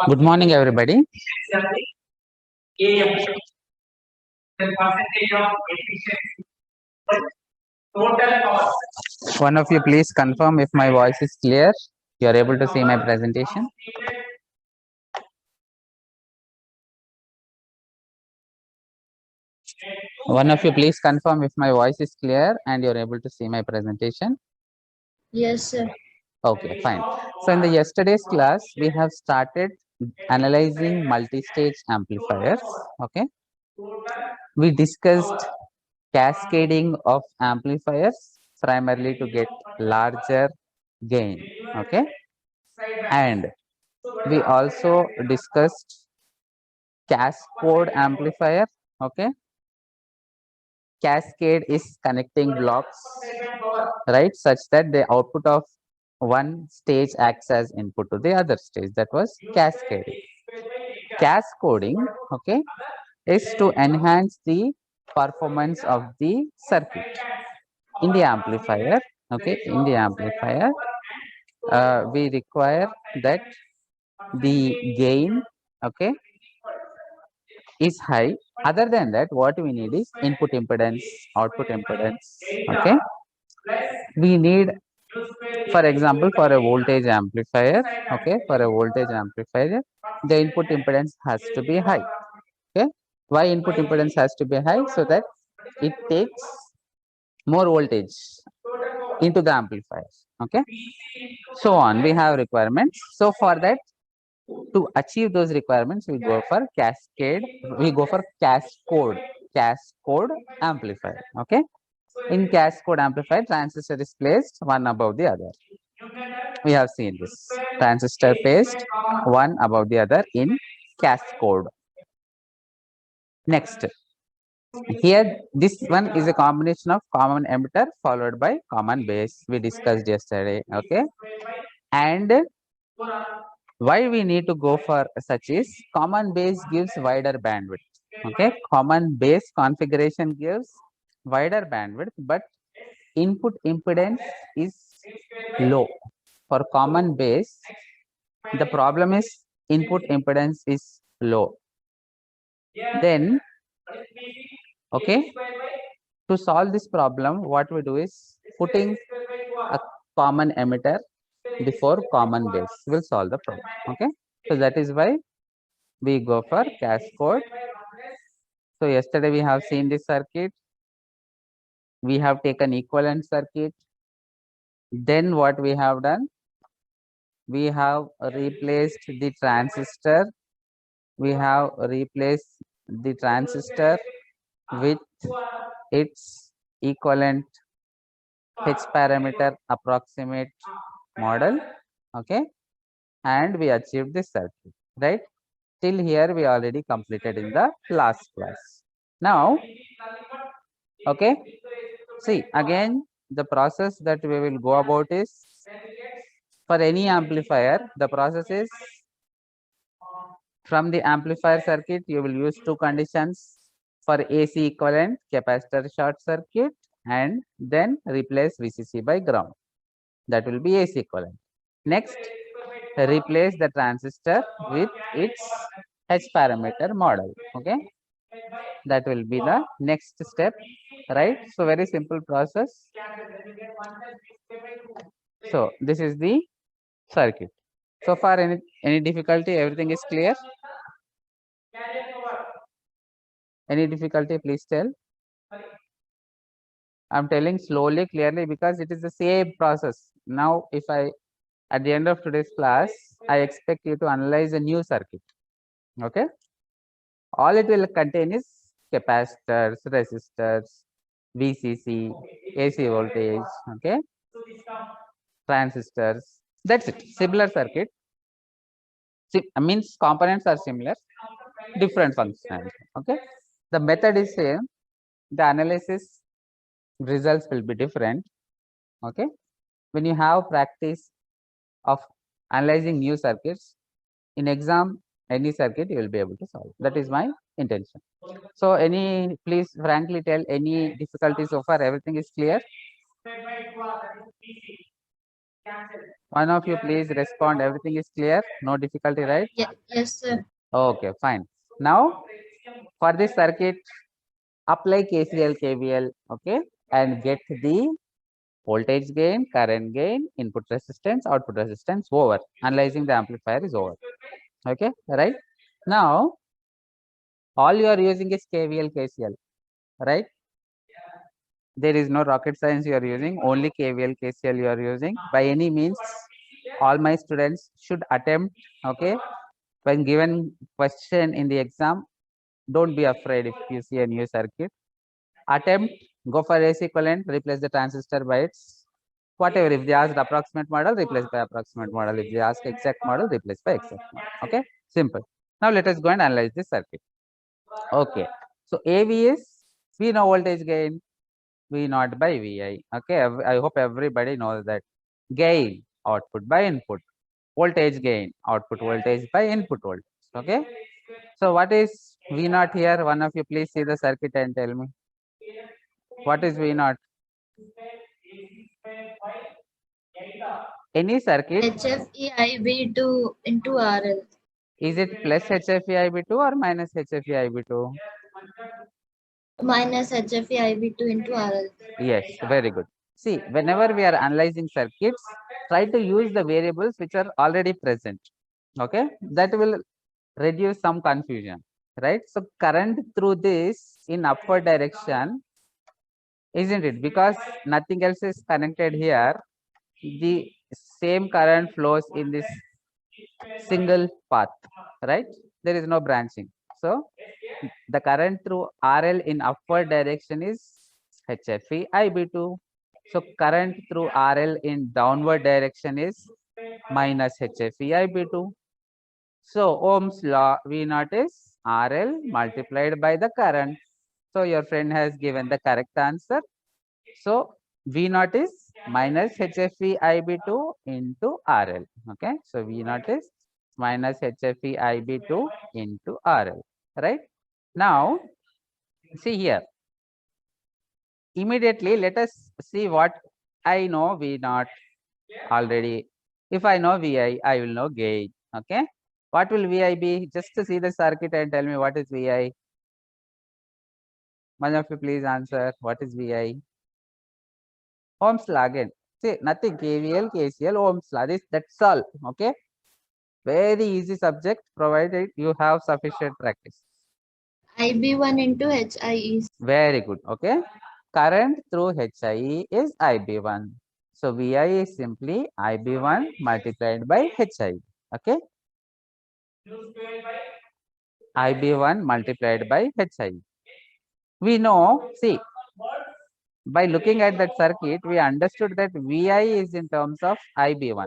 Good morning, everybody. One of you, please confirm if my voice is clear. You are able to see my presentation. One of you, please confirm if my voice is clear and you are able to see my presentation. Yes, sir. Okay, fine. So in the yesterday's class, we have started analyzing multi-stage amplifiers. Okay. We discussed cascading of amplifiers primarily to get larger gain. Okay. And we also discussed cascade amplifier. Okay. Cascade is connecting blocks, right, such that the output of one stage acts as input to the other stage. That was cascading. Cascoding, okay, is to enhance the performance of the circuit. In the amplifier, okay, in the amplifier, we require that the gain, okay, is high. Other than that, what we need is input impedance, output impedance. Okay, we need, for example, for a voltage amplifier, okay, for a voltage amplifier, the input impedance has to be high. Okay, why input impedance has to be high? So that it takes more voltage into the amplifier. Okay, so on, we have requirements. So for that, to achieve those requirements, we go for cascade, we go for cascode amplifier. Okay, in cascode amplifier, transistor is placed one above the other. We have seen this transistor placed one above the other in cascode. Next, here this one is a combination of common emitter followed by common base. We discussed yesterday. Okay, and why we need to go for such is common base gives wider bandwidth. Okay, common base configuration gives wider bandwidth, but input impedance is low. For common base, the problem is input impedance is low. Then, okay, to solve this problem, what we do is putting a common emitter before common base will solve the problem. Okay, so that is why we go for cascode. So yesterday we have seen this circuit. We have taken equivalent circuit. Then what we have done? We have replaced the transistor. We have replaced the transistor with its equivalent H parameter approximate model. Okay, and we achieved this circuit, right? Till here we already completed in the last class. Now, okay, see again the process that we will go about is, for any amplifier, the process is, from the amplifier circuit you will use two conditions. For AC equivalent, capacitor short circuit, and then replace VCC by ground. That will be AC equivalent. Next, replace the transistor with its H parameter model. Okay, that will be the next step, right? So very simple process. So this is the circuit. So far, any difficulty? Everything is clear? Any difficulty? Please tell. I'm telling slowly, clearly, because it is the same process. Now, if I, at the end of today's class, I expect you to analyze a new circuit. Okay, all it will contain is capacitors, resistors, VCC, AC voltage, okay, transistors. That's it. Similar circuit. Means components are similar, different functions. Okay, the method is same. The analysis results will be different. Okay, when you have practice of analyzing new circuits in exam, any circuit you will be able to solve. That is my intention. So any, please frankly tell, any difficulty so far? Everything is clear? One of you please respond. Everything is clear? No difficulty, right? Yes, sir. Okay, fine. Now, for this circuit, apply KCL, KVL, okay, and get the voltage gain, current gain, input resistance, output resistance over. Analyzing the amplifier is over. Okay, right? Now, all you are using is KVL, KCL, right? There is no rocket science you are using, only KVL, KCL you are using. By any means, all my students should attempt, okay? When given question in the exam, don't be afraid if you see a new circuit. Attempt, go for AC equivalent, replace the transistor by its whatever. If they ask approximate model, replace by approximate model. If they ask exact model, replace by exact model. Okay, simple. Now let us go and analyze this circuit. Okay, so AV is, we know voltage gain, V naught by Vi. Okay, I hope everybody knows that. Gain, output by input. Voltage gain, output voltage by input voltage. Okay, so what is V naught here? One of you please see the circuit and tell me. What is V naught? Any circuit, HFEIB2 into RL. is it plus HFEIB2 or minus HFEIB2? Minus HFEIB2 into RL. Yes, very good. See, whenever we are analyzing circuits, try to use the variables which are already present. Okay, that will reduce some confusion, right? So current through this in upward direction, isn't it? Because nothing else is connected here. The same current flows in this single path, right? There is no branching. So the current through RL in upward direction is HFE IB2. So current through RL in downward direction is minus HFE IB2. So Ohm's law V naught is RL multiplied by the current. So your friend has given the correct answer. So V naught is minus HFE IB2 into RL. Okay. So V naught is minus HFE IB2 into RL. Right. Now, see here. Immediately, let us see what I know V naught already. If I know Vi, I will know gain. Okay. What will Vi be? Just to see the circuit and tell me what is Vi. One of you please answer. What is Vi? Ohm's law again. See, nothing. KVL, KCL, Ohm's law. That's all. Okay. Very easy subject, provided you have sufficient practice. IB1 into HIE. Very good. Okay. Current through HIE is IB1. So Vi is simply IB1 multiplied by HIE. Okay. IB1 multiplied by HIE. We know, see, by looking at that circuit, we understood that Vi is in terms of IB1.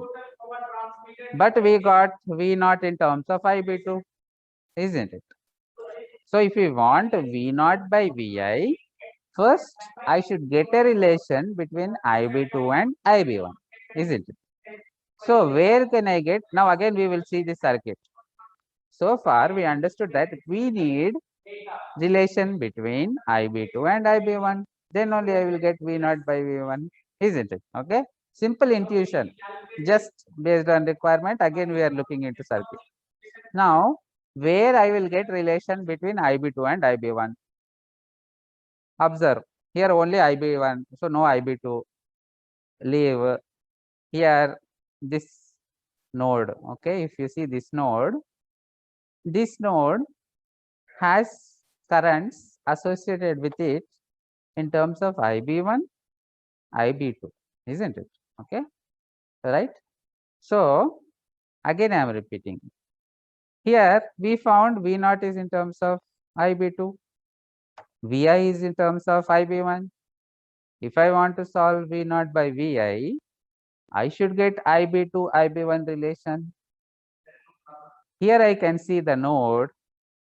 But we got V naught in terms of IB2, isn't it? So if we want V naught by Vi, first I should get a relation between IB2 and IB1, isn't it? So where can I get? Now again we will see the circuit. So far we understood that we need relation between IB2 and IB1. Then only I will get V naught by V1, isn't it? Okay. Simple intuition, just based on requirement. Again we are looking into circuit. Now, where I will get relation between IB2 and IB1? Observe, here only IB1, so no IB2. Leave here this node. Okay, if you see this node has currents associated with it in terms of IB1, IB2, isn't it? Okay, right? So again I am repeating. Here we found V naught is in terms of IB2. Vi is in terms of IB1. If I want to solve V naught by Vi, I should get IB2, IB1 relation. Here I can see the node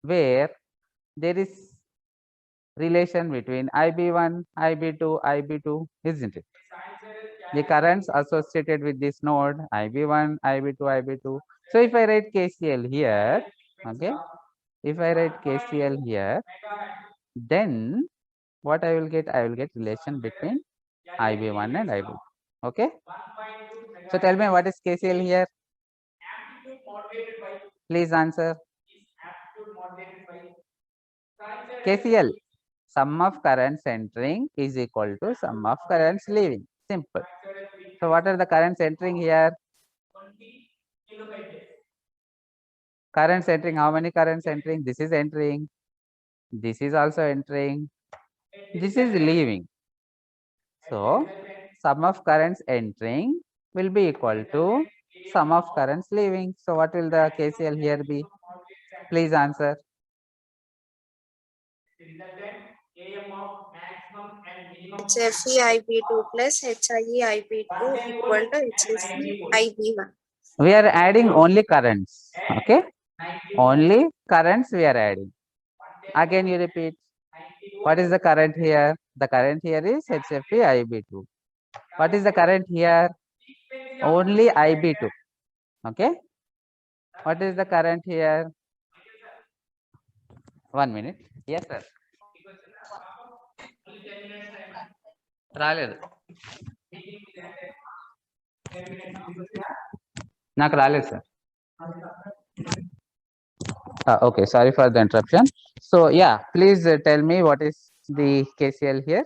where there is relation between IB1, IB2, IB2, isn't it? The currents associated with this node, IB1, IB2, IB2. So if I write KCL here, okay, if I write KCL here, then what I will get? I will get relation between IB1 and IB2. Okay. So tell me what is KCL here? Please answer. KCL, sum of currents entering is equal to sum of currents leaving. Simple. So what are the currents entering here? Currents entering, how many currents entering? This is entering. This is also entering. This is leaving. So sum of currents entering will be equal to sum of currents leaving. So what will the KCL here be? Please answer. HFE IB2 plus HIE IB2 equal to HFE IB1. We are adding only currents. Okay. Only currents we are adding. Again you repeat. What is the current here? The current here is HFE IB2. What is the current here? Only IB2. Okay. What is the current here? 1 minute. Yes, sir. రాలేదు నాకు రాలేదు sir okay, sorry for the interruption. So yeah, please tell me what is the KCL here?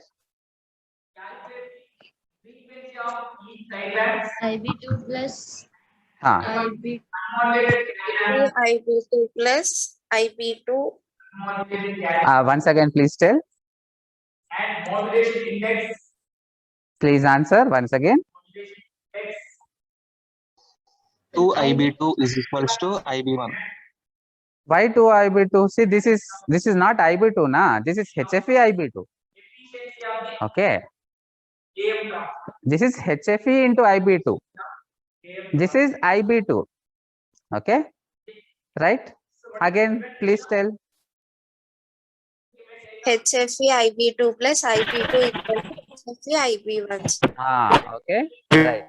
IB2 plus IB IB2 plus IB2. Once again, please tell. Please answer once again. 2 IB2 is equals to IB1. Why 2 IB2? See, this is not IB2, na. This is HFE IB2. Okay. This is HFE into IB2. This is IB2. Okay. Right. Again, please tell. HFE IB2 plus IB2 equal to HFE IB1. Okay. Right.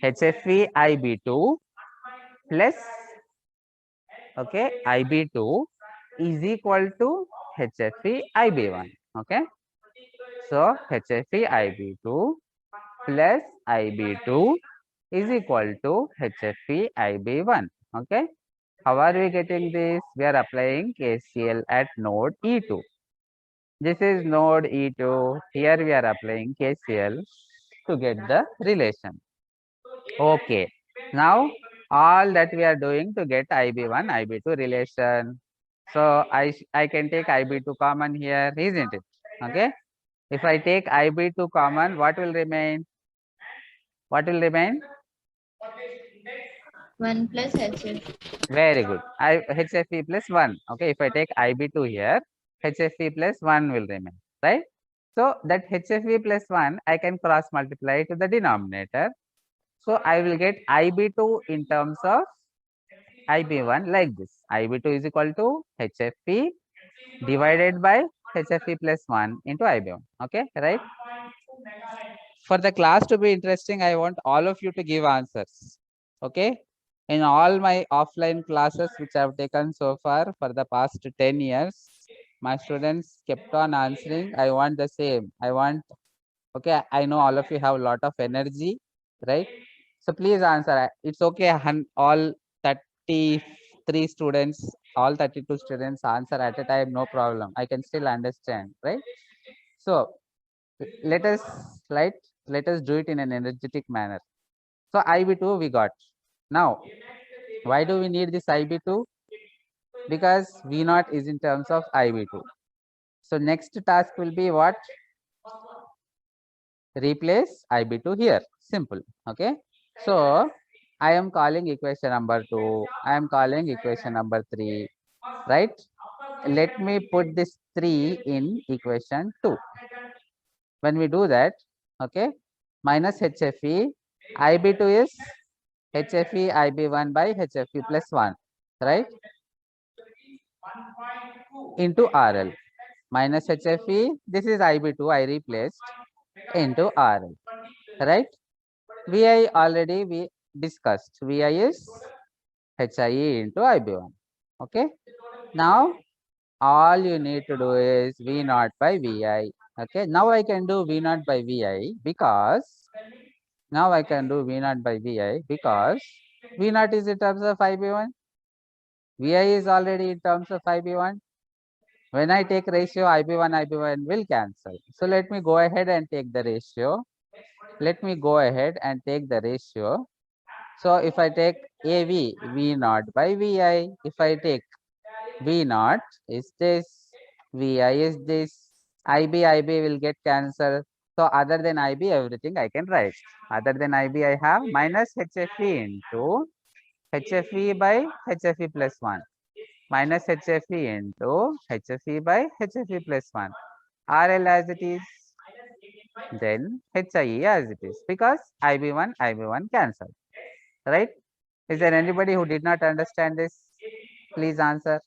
HFE IB2 plus okay IB2 is equal to HFE IB1. Okay. So HFE IB2 plus IB2 is equal to HFE IB1. Okay. How are we getting this? We are applying KCL at node E2. This is node E2. Here we are applying KCL to get the relation. Okay. Now all that we are doing to get IB1, IB2 relation. So I can take IB2 common here, isn't it? Okay. If I take IB2 common, what will remain? What will remain? 1 plus HF. Very good. HFE plus 1. Okay. If I take IB2 here, HFE plus 1 will remain, right? So that HFE plus 1, I can cross multiply to the denominator. So I will get IB2 in terms of IB1 like this. IB2 is equal to HFE divided by HFE plus 1 into IB1. Okay, right? For the class to be interesting, I want all of you to give answers. Okay. In all my offline classes which I have taken so far for the past 10 years, my students kept on answering. I want the same. I want, okay, I know all of you have a lot of energy, right? So please answer. It's okay. All 33 students, all 32 students answer at a time, no problem. I can still understand, right? So let us do it in an energetic manner. So IB2 we got. Now, why do we need this IB2? Because V0 is in terms of IB2. So next task will be what? Replace IB2 here. Simple. Okay. So I am calling equation number 2. I am calling equation number 3. Right? Let me put this 3 in equation 2. When we do that, okay, minus HFE, IB2 is HFE IB1 by HFE plus 1, right? Into RL. Minus HFE, this is IB2, I replaced, into RL, right? VI already we discussed. VI is HIE into IB1, okay? Now, all you need to do is V0 by VI. Okay, now I can do V0 by VI because Now I can do V naught by Vi because V naught is in terms of IB1. Vi is already in terms of IB1. When I take ratio, IB1 will cancel. So let me go ahead and take the ratio. Let me go ahead and take the ratio. So if I take AV, V naught by Vi, if I take V naught is this, Vi is this, IB will get cancelled. So other than IB, everything I can write. Other than IB, I have minus HFE into HFE by HFE plus 1. Minus HFE into HFE by HFE plus 1. RL as it is, then HIE as it is, because IB1 cancelled, right? Is there anybody who did not understand this? Please answer.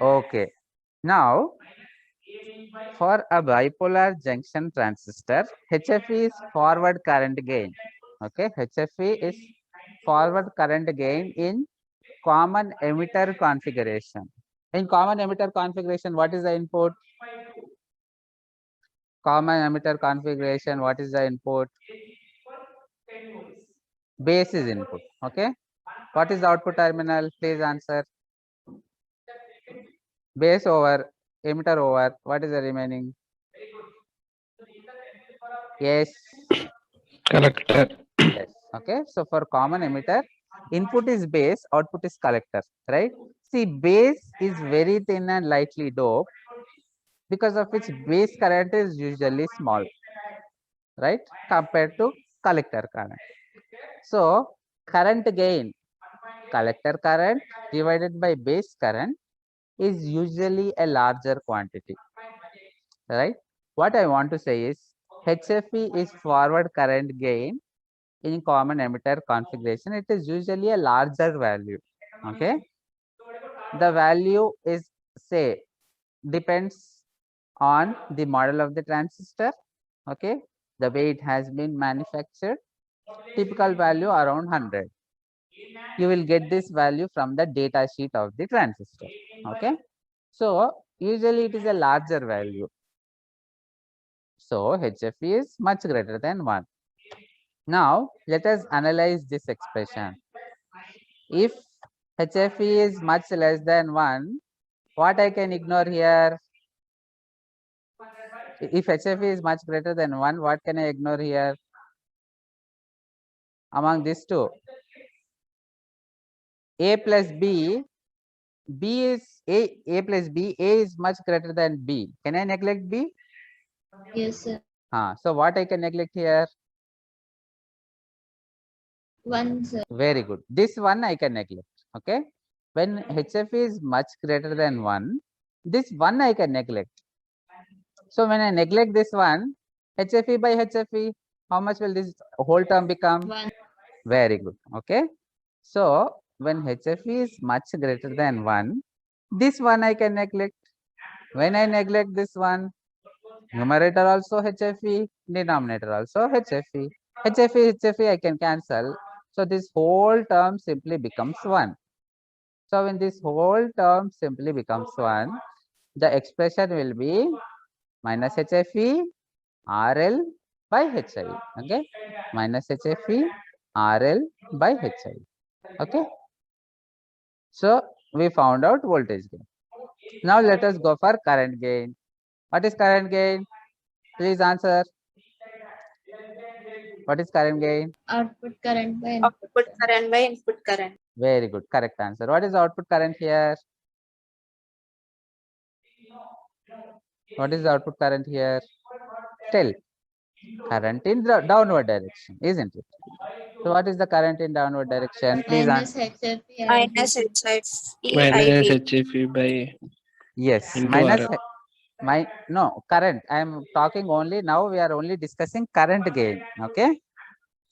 Okay. Now, for a bipolar junction transistor, HFE is forward current gain. Okay, HFE is forward current gain in common emitter configuration. In common emitter configuration, what is the input? Common emitter configuration, what is the input? Base is input. Okay. What is the output terminal? Please answer. Base over, emitter over, what is the remaining? Yes. Collector. Yes. Okay. So for common emitter, input is base, output is collector, right? See, base is very thin and lightly doped, because of which base current is usually small, right, compared to collector current. So current gain, collector current divided by base current, is usually a larger quantity, right? What I want to say is HFE is forward current gain in common emitter configuration. It is usually a larger value. Okay, the value is, say, depends on the model of the transistor. Okay, the way it has been manufactured. Typical value around 100. You will get this value from the data sheet of the transistor. Okay, so usually it is a larger value. So HFE is much greater than 1. Now let us analyze this expression. If HFE is much less than 1, what I can ignore here? If HFE is much greater than 1, what can I ignore here? Among these two, A plus B, B is A plus B, A is much greater than B. Can I neglect B? Yes, sir. So what I can neglect here? 1, sir. Very good. This one I can neglect. Okay. When HFE is much greater than 1, this one I can neglect. So when I neglect this one, HFE by HFE, how much will this whole term become? 1. Very good. Okay. So when HFE is much greater than 1, this one I can neglect. When I neglect this one, numerator also HFE, denominator also HFE. HFE I can cancel. So this whole term simply becomes 1. So when this whole term simply becomes 1, the expression will be minus HFE RL by HI. Okay, minus HFE RL by HI. Okay, so we found out voltage gain. Now let us go for current gain. What is current gain? Please answer. What is current gain? Output current by Output current by input current. Very good, correct answer. What is output current here? What is the output current here? Tell. Current in the downward direction, isn't it? So what is the current in downward direction? Please minus answer. HFE Minus IB2. HFE Minus IB. HFE by Yes, into minus RL. no current. I am talking only now. We are only discussing current gain. Okay,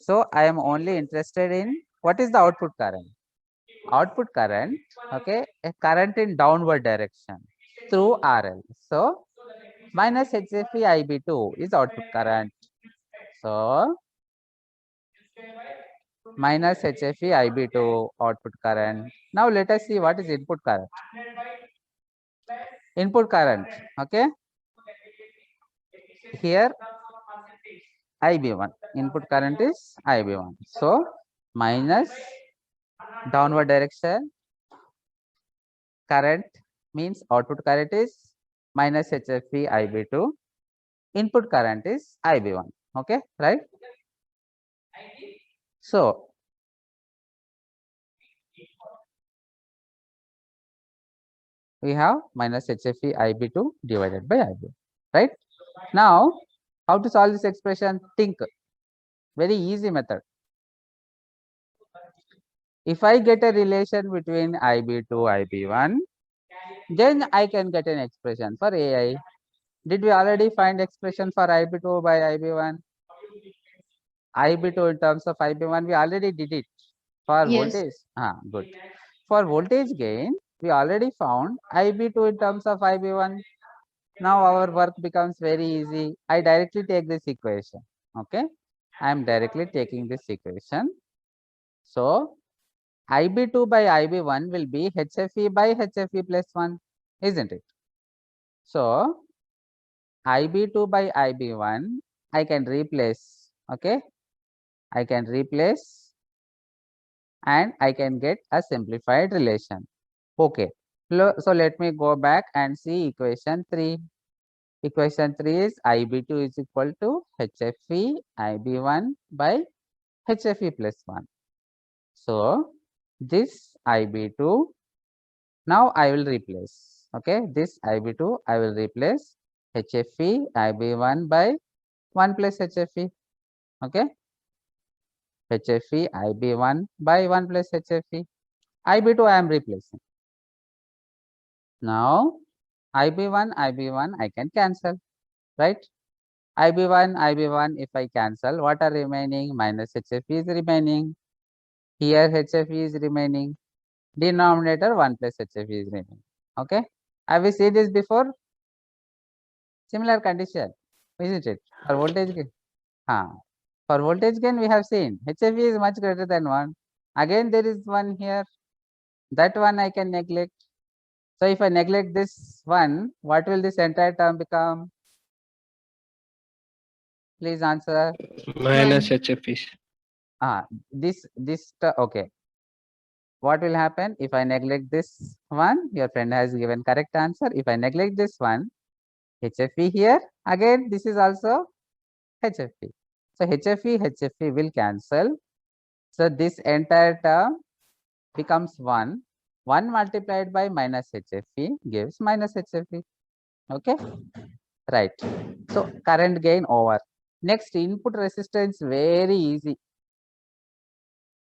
so I am only interested in what is the output current. Output current, okay, a current in downward direction through RL. So minus HFE IB2 is output current. So minus HFE IB2 output current. Now let us see what is input current. Input current, okay. Here IB1. Input current is IB1. So minus downward direction current means output current is minus HFE IB2. Input current is IB1. Okay, right? So we have minus HFE IB2 divided by IB1, right? Now, how to solve this expression? Think. Very easy method. If I get a relation between IB2, IB1, then I can get an expression for AI. Did we already find expression for IB2 by IB1? IB2 in terms of IB1, we already did it. For Yes. voltage, good. For voltage gain, we already found IB2 in terms of IB1. Now our work becomes very easy. I directly take this equation. Okay, I am directly taking this equation. So IB2 by IB1 will be HFE by HFE plus 1, isn't it? So IB2 by IB1, I can replace. Okay, I can replace and I can get a simplified relation. Okay, so let me go back and see equation 3. Equation 3 is IB2 is equal to HFE IB1 by HFE plus 1. So this IB2, now I will replace. Okay, this IB2 I will replace HFE IB1 by 1 plus HFE. Okay, HFE IB1 by 1 plus HFE. IB2 I am replacing. Now IB1 I can cancel, right? IB1 if I cancel, what are remaining? Minus HFE is remaining. Here HFE is remaining. Denominator 1 plus HFE is remaining. Okay, have we seen this before? Similar condition, isn't it? For voltage gain, for voltage gain we have seen HFE is much greater than 1. Again there is 1 here. That one I can neglect. So if I neglect this one, what will this entire term become? Please answer. Minus One. HFE. Okay. What will happen if I neglect this one? Your friend has given correct answer. If I neglect this one, HFE here, again this is also HFE. So HFE will cancel. So this entire term becomes 1. 1 multiplied by minus HFE gives minus HFE. Okay, right. So current gain over. Next, input resistance, very easy.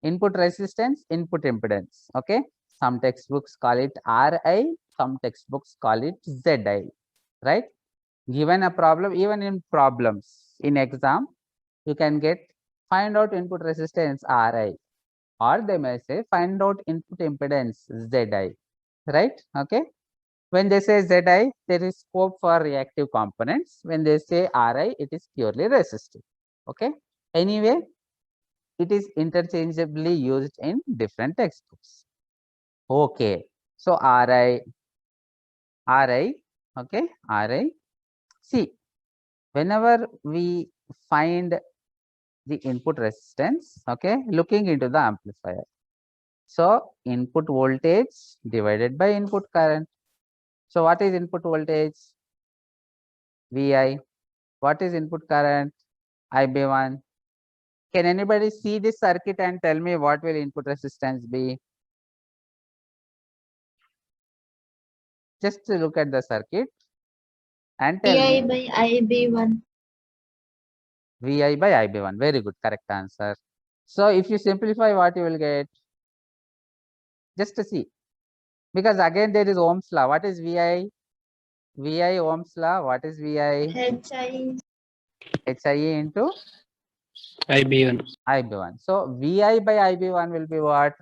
Input resistance, input impedance. Okay, some textbooks call it RI, some textbooks call it ZI, right? Given a problem, even in problems in exam, you can get find out input resistance RI, or they may say find out input impedance ZI, right? Okay, when they say ZI, there is scope for reactive components. When they say RI, it is purely resistive. Okay, anyway, it is interchangeably used in different textbooks. Okay, so RI, okay, RI. See, whenever we find the input resistance, okay, looking into the amplifier. So input voltage divided by input current. So what is input voltage? VI. What is input current? IB1. Can anybody see this circuit and tell me what will input resistance be? Just look at the circuit and tell VI me. by IB1. VI by IB1. Very good, correct answer. So if you simplify, what you will get? Just to see. Because again there is Ohm's law. What is VI? VI Ohm's law. What is VI? HI. HIE into IB1. IB1. So VI by IB1 will be what?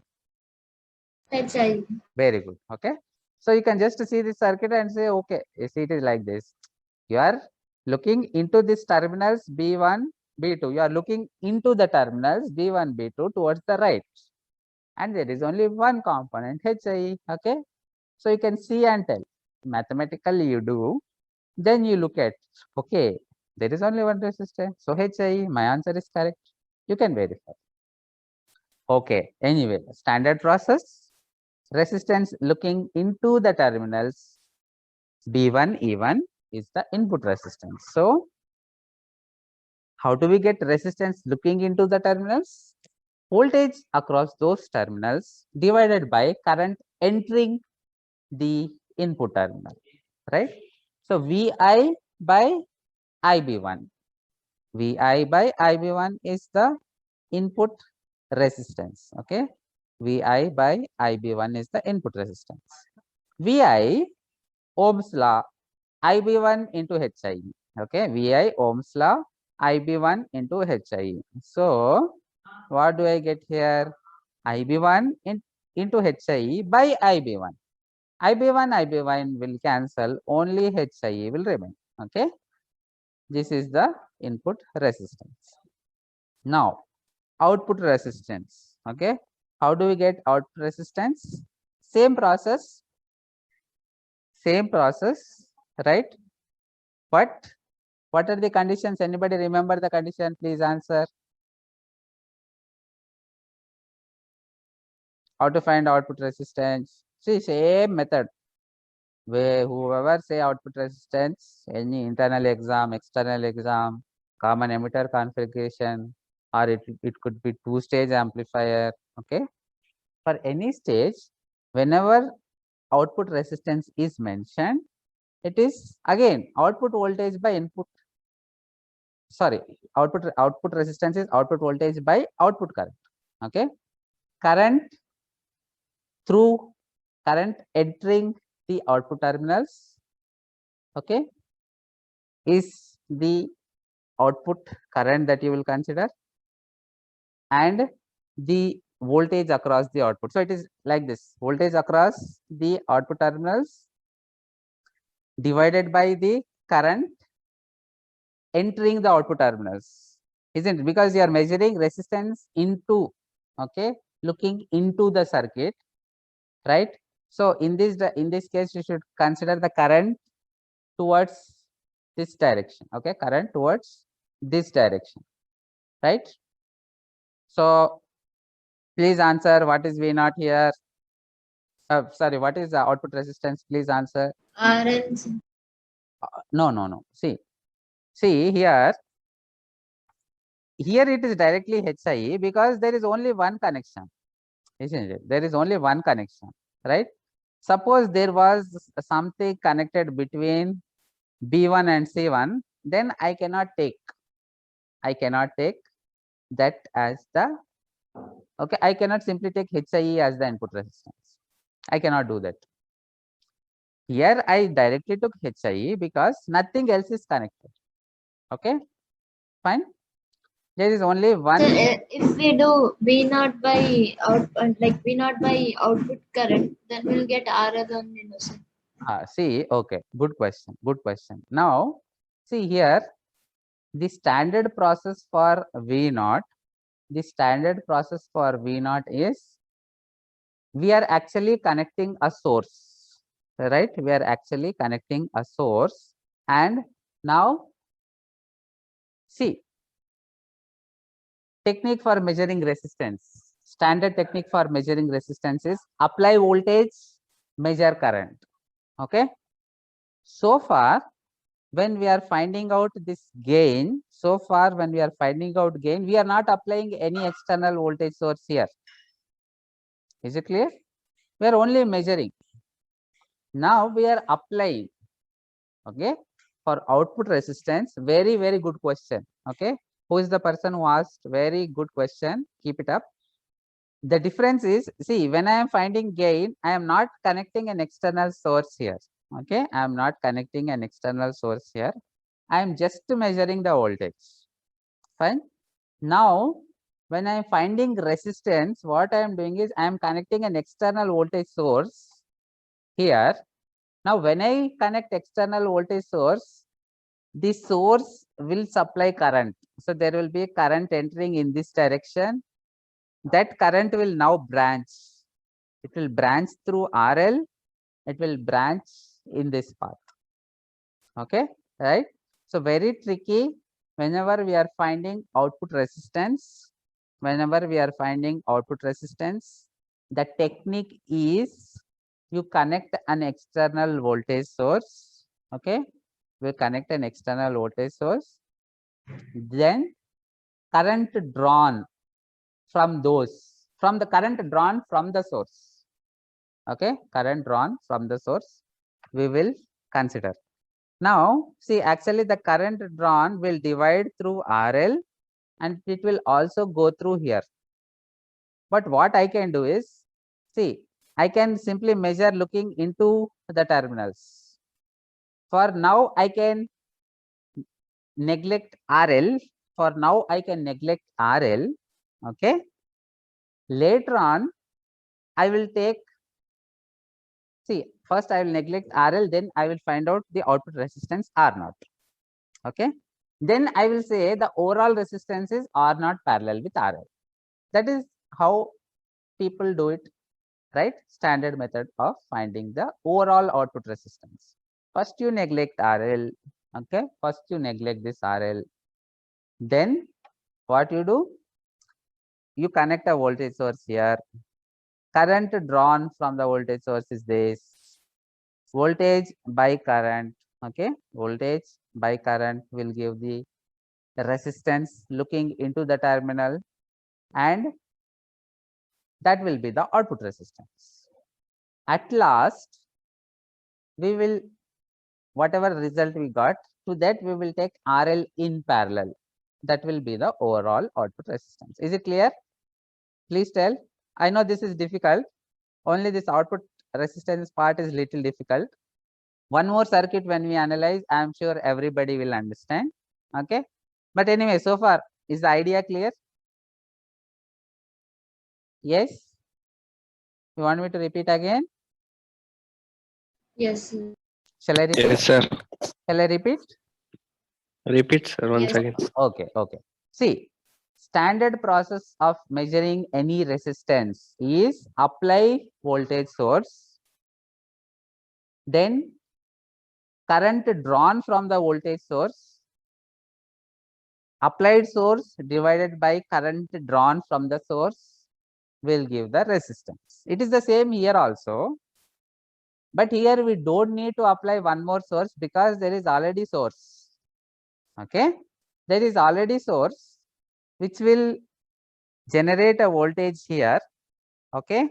HI. Very good. Okay. So you can just see the circuit and say, okay, you see it is like this. You are looking into these terminals B1, B2. You are looking into the terminals B1, B2 towards the right. And there is only one component HIE. Okay. So you can see and tell. Mathematically you do. Then you look at, okay, There is only one resistance. So HIE, my answer is correct. You can verify. Okay, anyway, standard process, resistance looking into the terminals B1, E1 is the input resistance. So, how do we get resistance looking into the terminals? Voltage across those terminals divided by current entering the input terminal, right? So, VI by IB1. VI by IB1 is the input resistance, okay? VI by IB1 is the input resistance. VI, Ohm's law, IB1 into HIE, okay? VI, Ohm's law, IB1 into HIE. So, what do I get here? IB1 into HIE by IB1. IB1 will cancel, only HIE will remain, okay? This is the input resistance. Now, output resistance, okay? How do we get output resistance? Same process, right? But what are the conditions? Anybody remember the condition? Please answer. How to find output resistance? See, same method. Where whoever say output resistance, any internal exam, external exam, common emitter configuration, or it could be two-stage amplifier, okay? For any stage, whenever output resistance is mentioned, it is again output voltage by input. Sorry, output resistance is output voltage by output current. Okay, current entering the output terminals. Okay, is the output current that you will consider, and the voltage across the output. So it is like this: voltage across the output terminals divided by the current entering the output terminals, isn't it? Because you are measuring resistance into, okay, looking into the circuit, right? So in this case, you should consider the current towards this direction, okay, current towards this direction, right? So please answer, what is V naught here? Sorry, what is the output resistance? Please answer. RL. No. See here it is directly HIE because there is only one connection, isn't it? There is only one connection, right? Suppose there was something connected between B1 and C1, then I cannot take that as the, okay, I cannot simply take HIE as the input resistance. I cannot do that. Here I directly took HIE because nothing else is connected. Okay, fine. There is only one. So, if we do V naught by V naught by output current, then we'll get RL only, no sir. See, okay, good question. Now, see here, the standard process for V naught, is we are actually connecting a source, right? We are actually connecting a source, and now see, technique for measuring resistance, standard technique for measuring resistance is apply voltage, measure current. Okay, so far when we are finding out this gain, we are not applying any external voltage source here. Is it clear? We are only measuring. Now we are applying, okay, for output resistance. Very good question. Okay, who is the person who asked? Very good question, keep it up. The difference is, see, when I am finding gain, I am not connecting an external source here. Okay, I am not connecting an external source here. I am just measuring the voltage. Fine. Now, when I am finding resistance, what I am doing is I am connecting an external voltage source here. Now, when I connect external voltage source, the source will supply current. So there will be a current entering in this direction. That current will now branch. It will branch through RL. It will branch in this path. Okay, right? So very tricky whenever we are finding output resistance. Whenever we are finding output resistance, the technique is you connect an external voltage source. Okay, we connect an external voltage source. Then current drawn from the current drawn from the source. Okay, current drawn from the source we will consider. Now, see, actually the current drawn will divide through RL and it will also go through here. But what I can do is, see, I can simply measure looking into the terminals. For now, I can neglect RL. For now, I can neglect RL. Okay. Later on, I will take, see, first I will neglect RL, then I will find out the output resistance R0. Okay. Then I will say the overall resistance is R0 parallel with RL. That is how people do it, right? Standard method of finding the overall output resistance. First you neglect RL. Okay. First you neglect this RL. Then what you do? You connect a voltage source here. Current drawn from the voltage source is this. Voltage by current. Okay. Voltage by current will give the resistance looking into the terminal, and that will be the output resistance. At last, we will, whatever result we got, to that we will take RL in parallel. That will be the overall output resistance. Is it clear? Please tell. I know this is difficult. Only this output resistance part is little difficult. One more circuit when we analyze, I am sure everybody will understand. Okay. But anyway, so far, is the idea clear? Yes. You want me to repeat again? Yes, sir. Shall I repeat? Yes, sir. Shall I repeat? Repeat, sir, once Yes. again. Okay, okay. See, standard process of measuring any resistance is apply voltage source, then current drawn from the voltage source, applied source divided by current drawn from the source will give the resistance. It is the same here also, but here we don't need to apply one more source because there is already source. Okay, there is already source which will generate a voltage here. Okay,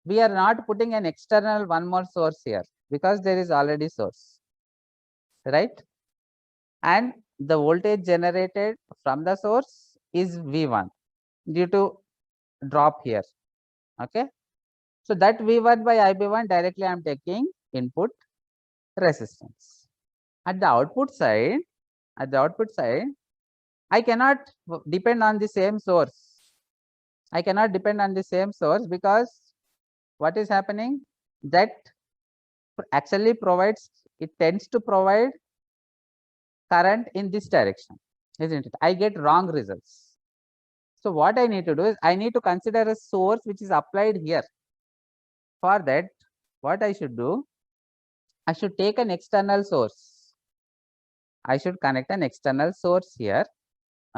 we are not putting an external one more source here because there is already source, right? And the voltage generated from the source is V1 due to drop here. Okay, so that V1 by IB1 directly I am taking input resistance. At the output side, I cannot depend on the same source. I cannot depend on the same source because what is happening, that actually provides, it tends to provide current in this direction, isn't it? I get wrong results. So what I need to do is I need to consider a source which is applied here. For that, what I should do, I should take an external source. I should connect an external source here.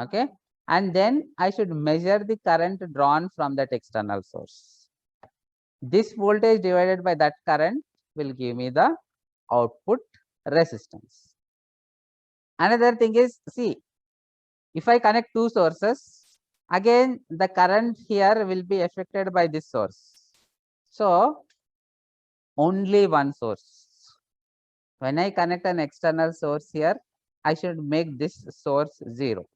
Okay, and then I should measure the current drawn from that external source. This voltage divided by that current will give me the output resistance. Another thing is, see, if I connect two sources, again the current here will be affected by this source. So only one source. When I connect an external source here, I should make this source 0,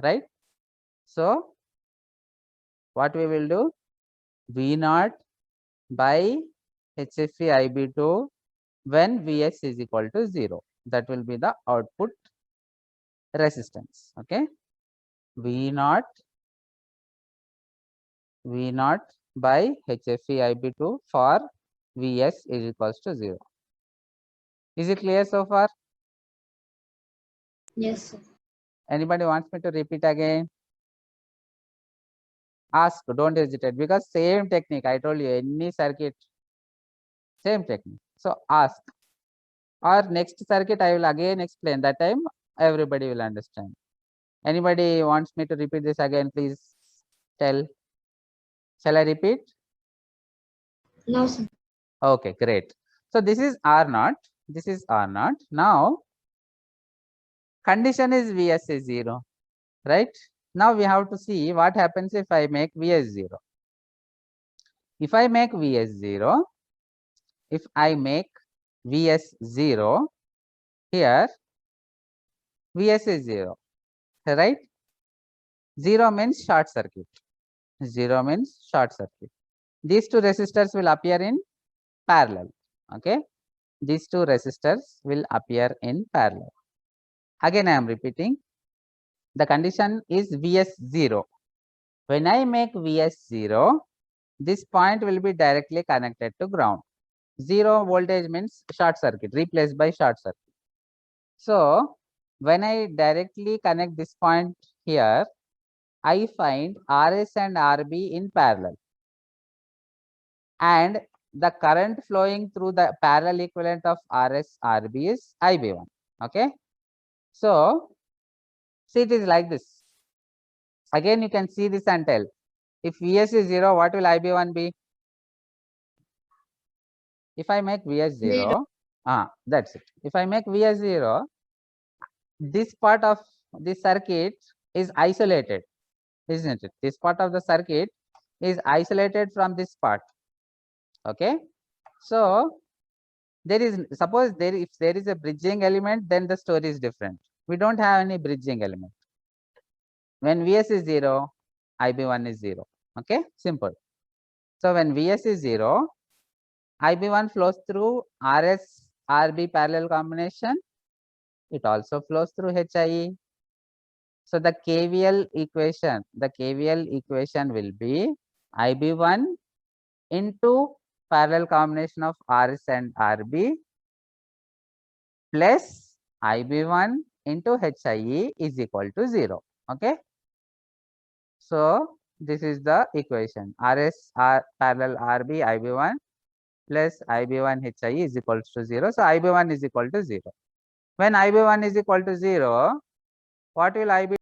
right? So what we will do, V0 by HFE IB2 when Vs is equal to 0. That will be the output resistance. Okay, V0 by HFE IB2 for Vs is equals to 0. Is it clear so far? Yes, sir. Anybody wants me to repeat again? Ask, don't hesitate, because same technique, I told you, any circuit, same technique. So ask. or next circuit I will again explain, that time everybody will understand. Anybody wants me to repeat this again, please tell. Shall I repeat? No, sir. Okay, great. So this is R0, this is R0. Now condition is Vs is 0, right? Now we have to see what happens if I make Vs 0. If I make Vs 0, if I make Vs 0, here Vs is 0, right? 0 means short circuit. 0 means short circuit. These two resistors will appear in parallel. Okay, these two resistors will appear in parallel. Again, I am repeating, the condition is Vs 0. When I make Vs 0, this point will be directly connected to ground. 0 voltage means short circuit, replaced by short circuit. So when I directly connect this point here, I find Rs and Rb in parallel, and the current flowing through the parallel equivalent of Rs Rb is Ib1. Okay, so see, it is like this. Again, you can see this and tell, if Vs is 0, what will Ib1 be? If I make Vs 0, that's it. If I make Vs 0, this part of the circuit is isolated, isn't it? This part of the circuit is isolated from this part. Okay, so there is, suppose there, if there is a bridging element, then the story is different. We don't have any bridging element. When Vs is 0, Ib1 is 0. Okay, simple. So when Vs is 0, Ib1 flows through Rs Rb parallel combination. It also flows through HIE. So the KVL equation will be Ib1 into parallel combination of Rs and Rb plus Ib1 into HIE is equal to 0. Okay. So this is the equation, Rs parallel Rb Ib1 plus Ib1 HIE is equal to 0. So Ib1 is equal to 0. When Ib1 is equal to 0, what will Ib